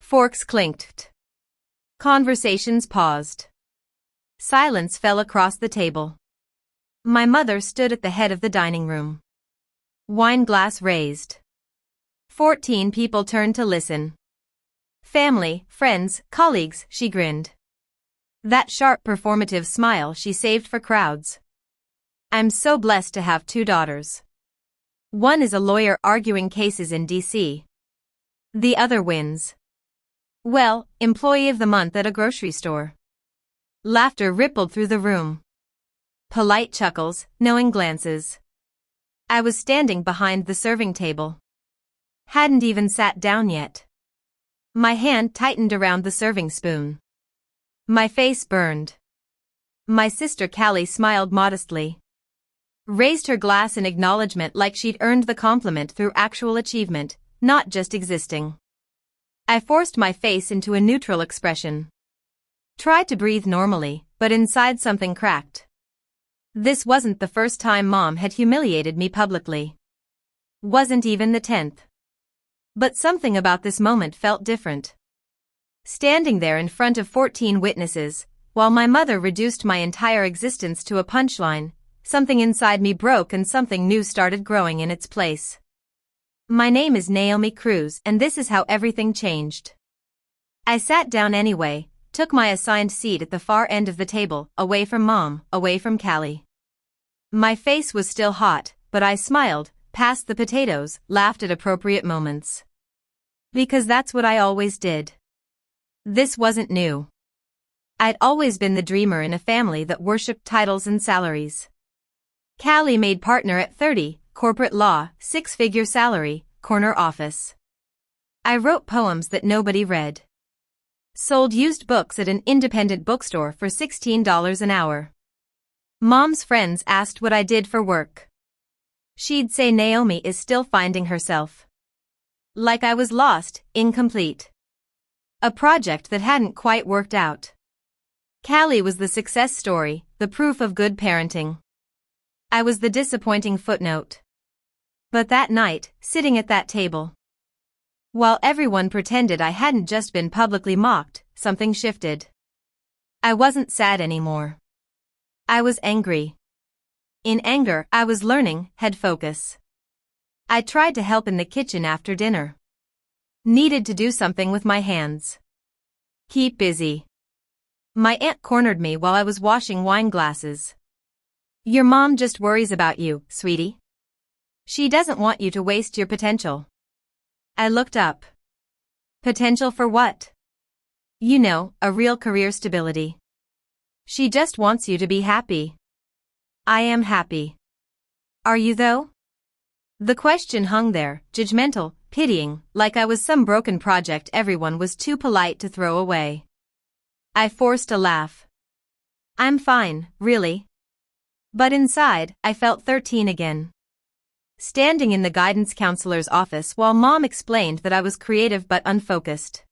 Forks clinked. Conversations paused. Silence fell across the table. My mother stood at the head of the dining room. Wine glass raised. 14 people turned to listen. Family, friends, colleagues, she grinned. That sharp performative smile she saved for crowds. I'm so blessed to have 2 daughters. One is a lawyer arguing cases in D.C. The other wins. Well, Employee of the Month at a grocery store. Laughter rippled through the room. Polite chuckles, knowing glances. I was standing behind the serving table. Hadn't even sat down yet. My hand tightened around the serving spoon. My face burned. My sister Callie smiled modestly. Raised her glass in acknowledgement like she'd earned the compliment through actual achievement, not just existing. I forced my face into a neutral expression. Tried to breathe normally, but inside something cracked. This wasn't the first time Mom had humiliated me publicly. Wasn't even the 10th. But something about this moment felt different. Standing there in front of 14 witnesses, while my mother reduced my entire existence to a punchline, something inside me broke and something new started growing in its place. My name is Naomi Cruz, and this is how everything changed. I sat down anyway, took my assigned seat at the far end of the table, away from Mom, away from Callie. My face was still hot, but I smiled, passed the potatoes, laughed at appropriate moments. Because that's what I always did. This wasn't new. I'd always been the dreamer in a family that worshipped titles and salaries. Callie made partner at 30, corporate law, 6-figure salary, corner office. I wrote poems that nobody read. Sold used books at an independent bookstore for $16 an hour. Mom's friends asked what I did for work. She'd say Naomi is still finding herself. Like I was lost, incomplete. A project that hadn't quite worked out. Callie was the success story, the proof of good parenting. I was the disappointing footnote. But that night, sitting at that table, while everyone pretended I hadn't just been publicly mocked, something shifted. I wasn't sad anymore. I was angry. In anger, I was learning, had focus. I tried to help in the kitchen after dinner. Needed to do something with my hands. Keep busy. My aunt cornered me while I was washing wine glasses. Your mom just worries about you, sweetie. She doesn't want you to waste your potential. I looked up. Potential for what? You know, a real career stability. She just wants you to be happy. I am happy. Are you though? The question hung there, judgmental, pitying, like I was some broken project everyone was too polite to throw away. I forced a laugh. I'm fine, really. But inside, I felt 13 again. Standing in the guidance counselor's office while Mom explained that I was creative but unfocused.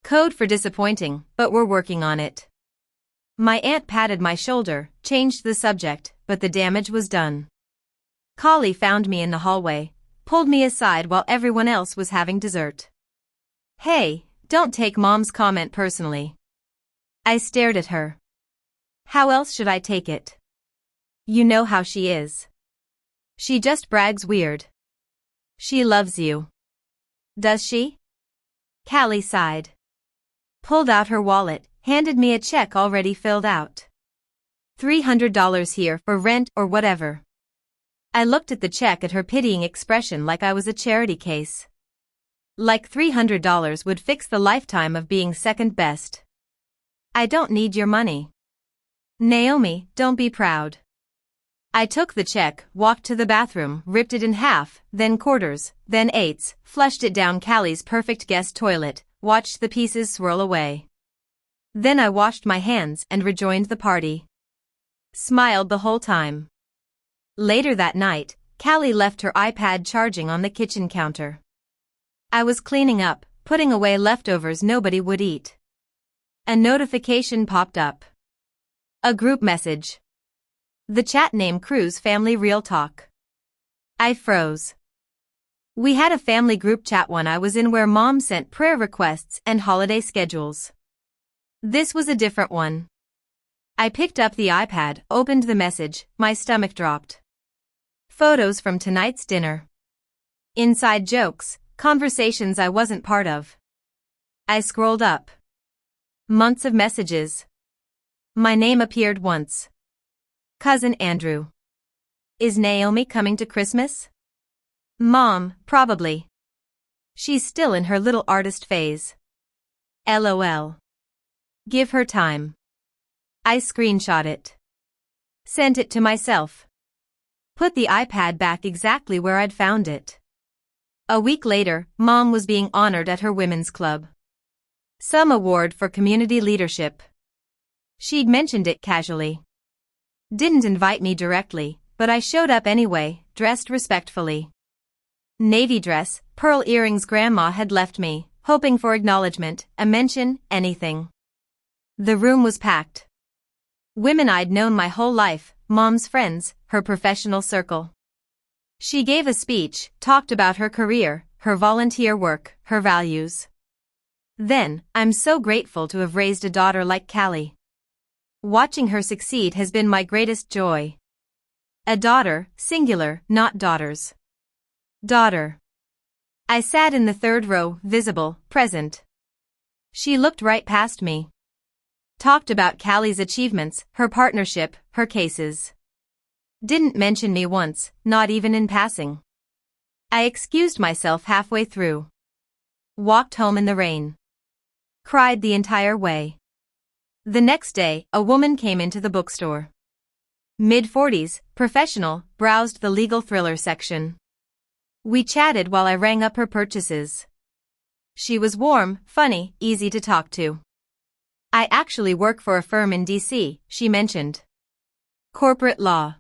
Code for disappointing, but we're working on it. My aunt patted my shoulder, changed the subject, but the damage was done. Callie found me in the hallway, pulled me aside while everyone else was having dessert. Hey, don't take Mom's comment personally. I stared at her. How else should I take it? You know how she is. She just brags weird. She loves you. Does she? Callie sighed. Pulled out her wallet, handed me a check already filled out. $300 here for rent or whatever. I looked at the check at her pitying expression like I was a charity case. Like $300 would fix the lifetime of being second best. I don't need your money. Naomi, don't be proud. I took the check, walked to the bathroom, ripped it in half, then quarters, then eighths, flushed it down Callie's perfect guest toilet, watched the pieces swirl away. Then I washed my hands and rejoined the party. Smiled the whole time. Later that night, Callie left her iPad charging on the kitchen counter. I was cleaning up, putting away leftovers nobody would eat. A notification popped up. A group message. The chat name Cruz Family Real Talk. I froze. We had a family group chat one I was in where Mom sent prayer requests and holiday schedules. This was a different one. I picked up the iPad, opened the message, my stomach dropped. Photos from tonight's dinner. Inside jokes, conversations I wasn't part of. I scrolled up. Months of messages. My name appeared once. Cousin Andrew. Is Naomi coming to Christmas? Mom, probably. She's still in her little artist phase. LOL. Give her time. I screenshot it. Sent it to myself. Put the iPad back exactly where I'd found it. A week later, Mom was being honored at her women's club. Some award for community leadership. She'd mentioned it casually. Didn't invite me directly, but I showed up anyway, dressed respectfully. Navy dress, pearl earrings Grandma had left me, hoping for acknowledgement, a mention, anything. The room was packed. Women I'd known my whole life, Mom's friends, her professional circle. She gave a speech, talked about her career, her volunteer work, her values. Then, I'm so grateful to have raised a daughter like Callie. Watching her succeed has been my greatest joy. A daughter, singular, not daughters. Daughter. I sat in the third row, visible, present. She looked right past me. Talked about Callie's achievements, her partnership, her cases. Didn't mention me once, not even in passing. I excused myself halfway through. Walked home in the rain. Cried the entire way. The next day, a woman came into the bookstore. Mid-40s, professional, browsed the legal thriller section. We chatted while I rang up her purchases. She was warm, funny, easy to talk to. I actually work for a firm in DC, she mentioned. Corporate law.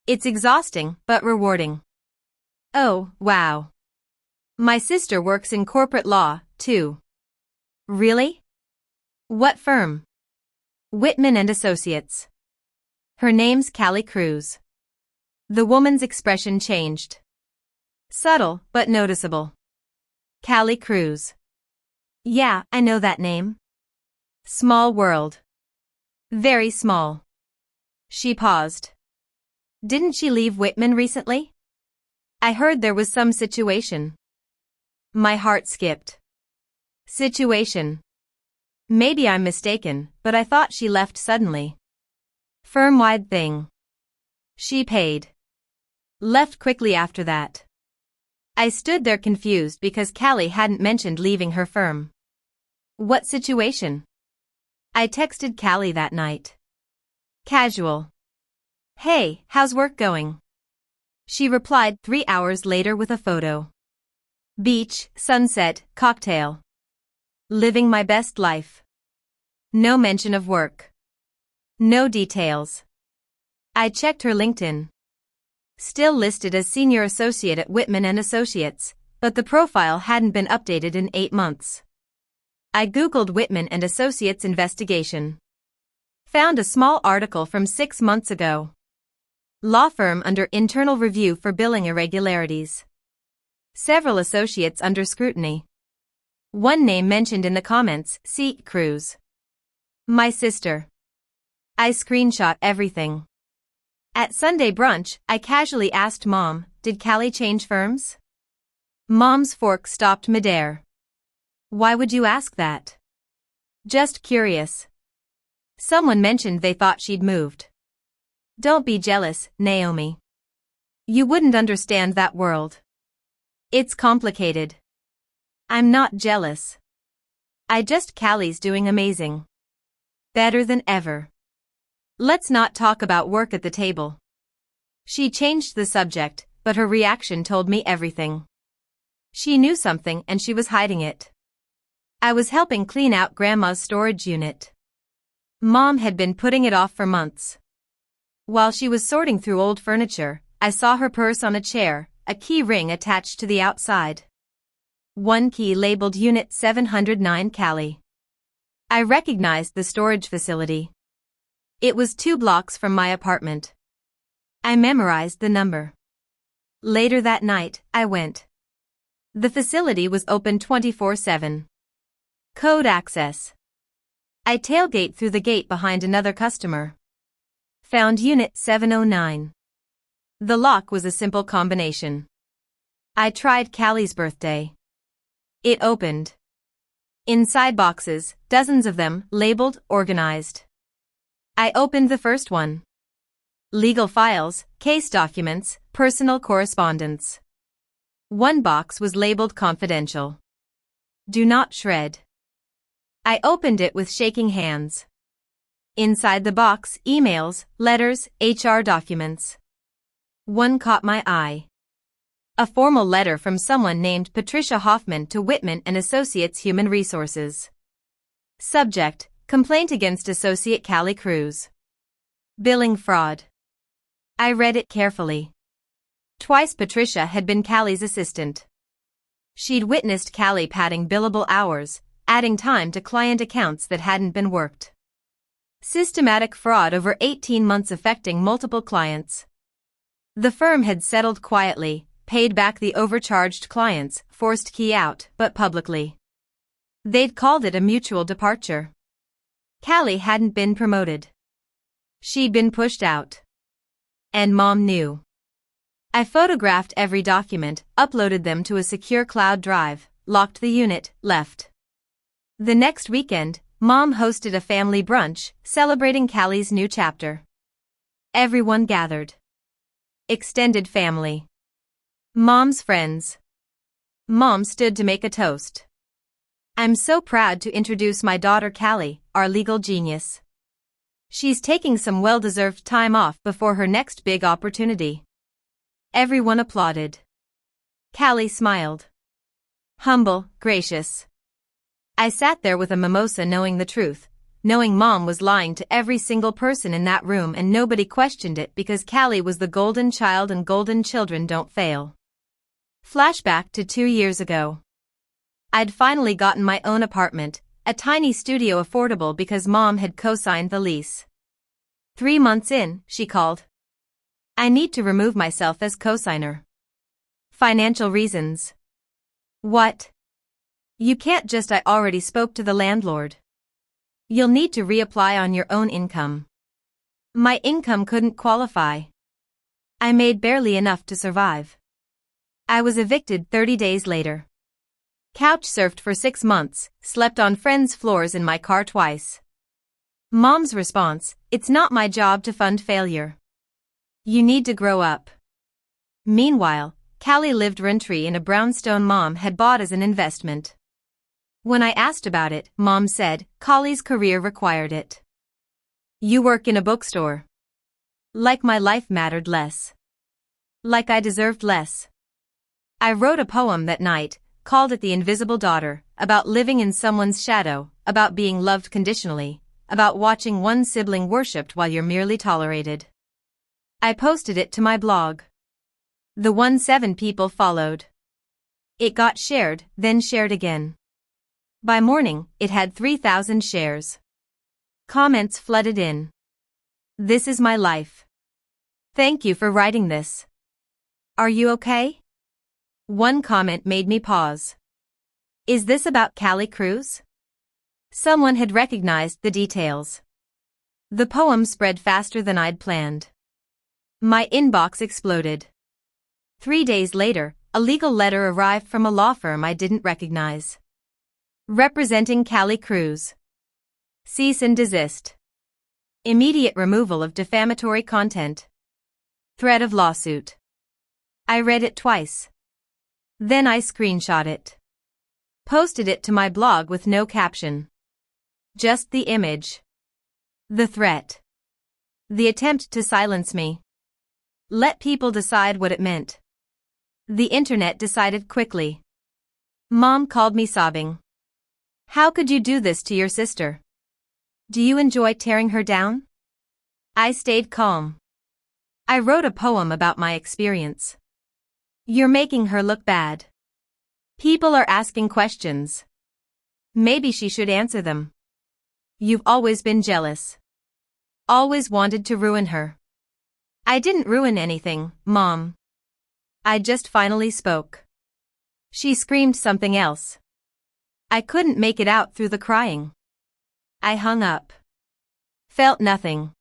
It's exhausting, but rewarding. Oh, wow. My sister works in corporate law, too. Really? What firm? Whitman and Associates. Her name's Callie Cruz. The woman's expression changed. Subtle, but noticeable. Callie Cruz. Yeah, I know that name. Small world. Very small. She paused. Didn't she leave Whitman recently? I heard there was some situation. My heart skipped. Situation. Maybe I'm mistaken, but I thought she left suddenly. Firm-wide thing. She paid. Left quickly after that. I stood there confused because Callie hadn't mentioned leaving her firm. What situation? I texted Callie that night. Casual. Hey, how's work going? She replied 3 hours later with a photo. Beach, sunset, cocktail. Living my best life. No mention of work. No details. I checked her LinkedIn. Still listed as senior associate at Whitman and Associates, but the profile hadn't been updated in 8 months. I googled Whitman and Associates investigation. Found a small article from 6 months ago. Law firm under internal review for billing irregularities. Several associates under scrutiny. One name mentioned in the comments, C. Cruz. My sister. I screenshot everything. At Sunday brunch, I casually asked Mom, did Callie change firms? Mom's fork stopped midair. Why would you ask that? Just curious. Someone mentioned they thought she'd moved. Don't be jealous, Naomi. You wouldn't understand that world. It's complicated. I'm not jealous. Callie's doing amazing. Better than ever. Let's not talk about work at the table. She changed the subject, but her reaction told me everything. She knew something and she was hiding it. I was helping clean out Grandma's storage unit. Mom had been putting it off for months. While she was sorting through old furniture, I saw her purse on a chair, a key ring attached to the outside. One key labeled Unit 709 Callie. I recognized the storage facility. It was 2 blocks from my apartment. I memorized the number. Later that night, I went. The facility was open 24/7. Code access. I tailgate through the gate behind another customer. Found Unit 709. The lock was a simple combination. I tried Callie's birthday. It opened. Inside boxes, dozens of them, labeled, organized. I opened the first one. Legal files, case documents, personal correspondence. One box was labeled confidential. Do not shred. I opened it with shaking hands. Inside the box, emails, letters, HR documents. One caught my eye. A formal letter from someone named Patricia Hoffman to Whitman & Associates Human Resources. Subject: Complaint against Associate Callie Cruz. Billing fraud. I read it carefully. Twice Patricia had been Callie's assistant. She'd witnessed Callie padding billable hours, adding time to client accounts that hadn't been worked. Systematic fraud over 18 months affecting multiple clients. The firm had settled quietly, paid back the overcharged clients, forced Key out, but publicly. They'd called it a mutual departure. Callie hadn't been promoted. She'd been pushed out. And Mom knew. I photographed every document, uploaded them to a secure cloud drive, locked the unit, left. The next weekend, Mom hosted a family brunch, celebrating Callie's new chapter. Everyone gathered. Extended family. Mom's friends. Mom stood to make a toast. I'm so proud to introduce my daughter Callie, our legal genius. She's taking some well-deserved time off before her next big opportunity. Everyone applauded. Callie smiled. Humble, gracious. I sat there with a mimosa knowing the truth, knowing Mom was lying to every single person in that room and nobody questioned it because Callie was the golden child and golden children don't fail. Flashback to 2 years ago. I'd finally gotten my own apartment, a tiny studio affordable because Mom had co-signed the lease. 3 months in, she called. I need to remove myself as co-signer. Financial reasons. What? You can't just. I already spoke to the landlord. You'll need to reapply on your own income. My income couldn't qualify. I made barely enough to survive. I was evicted 30 days later. Couch surfed for 6 months, slept on friends' floors in my car twice. Mom's response: it's not my job to fund failure. You need to grow up. Meanwhile, Callie lived rent-free in a brownstone Mom had bought as an investment. When I asked about it, Mom said, Callie's career required it. You work in a bookstore. Like my life mattered less. Like I deserved less. I wrote a poem that night, called it The Invisible Daughter, about living in someone's shadow, about being loved conditionally, about watching one sibling worshipped while you're merely tolerated. I posted it to my blog. The 17 people followed. It got shared, then shared again. By morning, it had 3,000 shares. Comments flooded in. This is my life. Thank you for writing this. Are you okay? One comment made me pause. Is this about Callie Cruz? Someone had recognized the details. The poem spread faster than I'd planned. My inbox exploded. 3 days later, a legal letter arrived from a law firm I didn't recognize. Representing Callie Cruz. Cease and desist. Immediate removal of defamatory content. Threat of lawsuit. I read it twice. Then I screenshot it. Posted it to my blog with no caption. Just the image. The threat. The attempt to silence me. Let people decide what it meant. The internet decided quickly. Mom called me sobbing. How could you do this to your sister? Do you enjoy tearing her down? I stayed calm. I wrote a poem about my experience. You're making her look bad. People are asking questions. Maybe she should answer them. You've always been jealous. Always wanted to ruin her. I didn't ruin anything, Mom. I just finally spoke. She screamed something else. I couldn't make it out through the crying. I hung up. Felt nothing.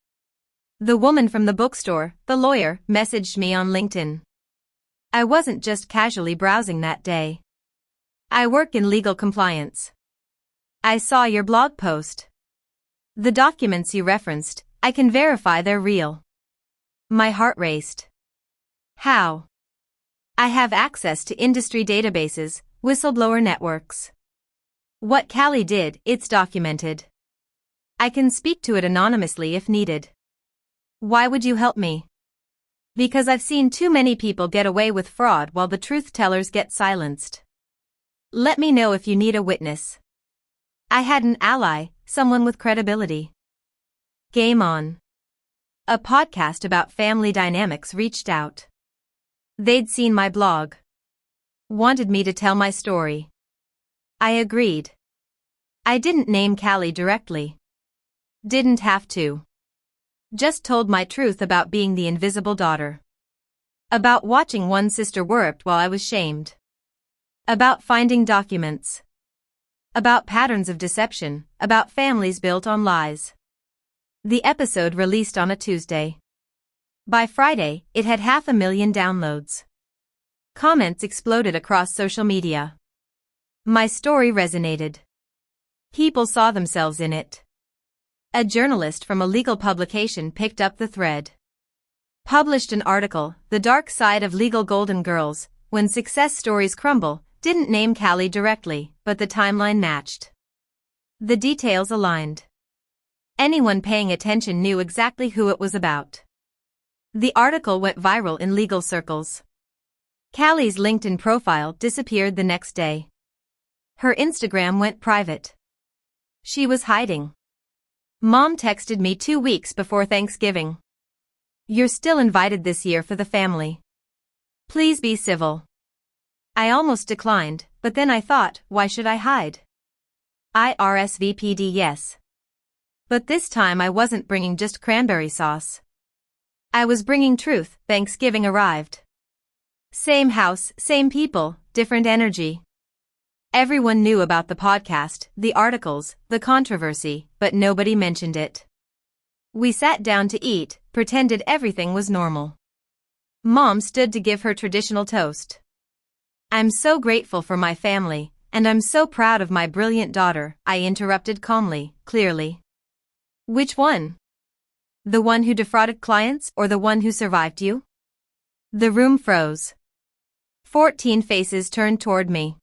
The woman from the bookstore, the lawyer, messaged me on LinkedIn. I wasn't just casually browsing that day. I work in legal compliance. I saw your blog post. The documents you referenced, I can verify they're real. My heart raced. How? I have access to industry databases, whistleblower networks. What Callie did, it's documented. I can speak to it anonymously if needed. Why would you help me? Because I've seen too many people get away with fraud while the truth tellers get silenced. Let me know if you need a witness. I had an ally, someone with credibility. Game on. A podcast about family dynamics reached out. They'd seen my blog. Wanted me to tell my story. I agreed. I didn't name Callie directly. Didn't have to. Just told my truth about being the invisible daughter. About watching one sister worked while I was shamed. About finding documents. About patterns of deception, about families built on lies. The episode released on a Tuesday. By Friday, it had 500,000 downloads. Comments exploded across social media. My story resonated. People saw themselves in it. A journalist from a legal publication picked up the thread. Published an article, The Dark Side of Legal Golden Girls, When Success Stories Crumble, didn't name Callie directly, but the timeline matched. The details aligned. Anyone paying attention knew exactly who it was about. The article went viral in legal circles. Callie's LinkedIn profile disappeared the next day. Her Instagram went private. She was hiding. Mom texted me 2 weeks before Thanksgiving. You're still invited this year for the family. Please be civil. I almost declined, but then I thought, why should I hide? I RSVP'd yes. But this time I wasn't bringing just cranberry sauce. I was bringing truth. Thanksgiving arrived. Same house, same people, different energy. Everyone knew about the podcast, the articles, the controversy, but nobody mentioned it. We sat down to eat, pretended everything was normal. Mom stood to give her traditional toast. I'm so grateful for my family, and I'm so proud of my brilliant daughter, I interrupted calmly, clearly. Which one? The one who defrauded clients or the one who survived you? The room froze. 14 faces turned toward me.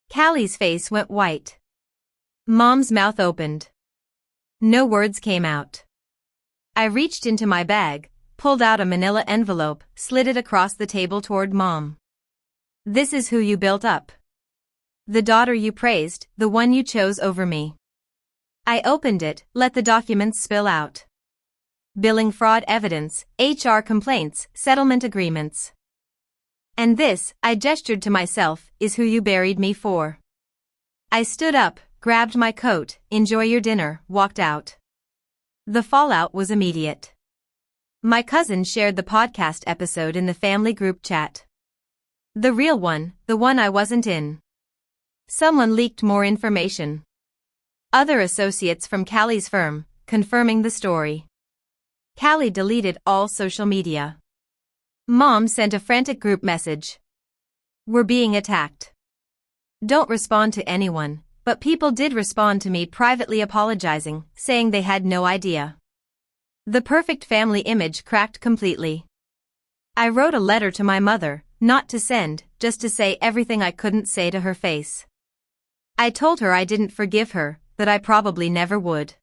Callie's face went white. Mom's mouth opened. No words came out. I reached into my bag, pulled out a manila envelope, slid it across the table toward Mom. This is who you built up. The daughter you praised, the one you chose over me. I opened it, let the documents spill out. Billing fraud evidence, HR complaints, settlement agreements. And this, I gestured to myself, is who you buried me for. I stood up, grabbed my coat, enjoy your dinner, walked out. The fallout was immediate. My cousin shared the podcast episode in the family group chat. The real one, the one I wasn't in. Someone leaked more information. Other associates from Callie's firm, confirming the story. Callie deleted all social media. Mom sent a frantic group message. We're being attacked. Don't respond to anyone, but people did respond to me privately apologizing, saying they had no idea. The perfect family image cracked completely. I wrote a letter to my mother, not to send, just to say everything I couldn't say to her face. I told her I didn't forgive her, that I probably never would.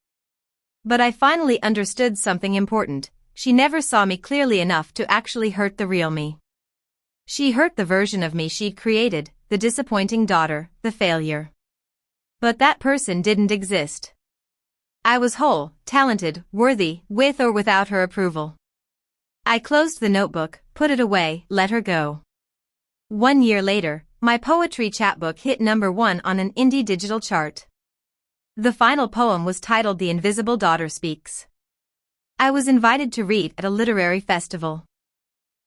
But I finally understood something important. She never saw me clearly enough to actually hurt the real me. She hurt the version of me she'd created, the disappointing daughter, the failure. But that person didn't exist. I was whole, talented, worthy, with or without her approval. I closed the notebook, put it away, let her go. 1 year later, my poetry chapbook hit #1 on an indie digital chart. The final poem was titled The Invisible Daughter Speaks. I was invited to read at a literary festival.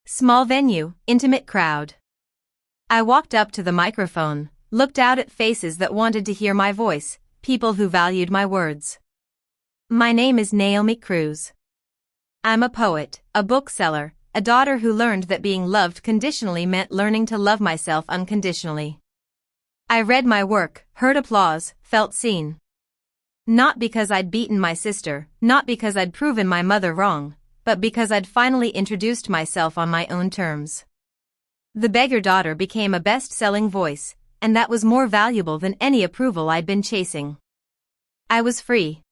Small venue, intimate crowd. I walked up to the microphone, looked out at faces that wanted to hear my voice, people who valued my words. My name is Naomi Cruz. I'm a poet, a bookseller, a daughter who learned that being loved conditionally meant learning to love myself unconditionally. I read my work, heard applause, felt seen. Not because I'd beaten my sister, not because I'd proven my mother wrong, but because I'd finally introduced myself on my own terms. The Beggar daughter became a best-selling voice, and that was more valuable than any approval I'd been chasing. I was free.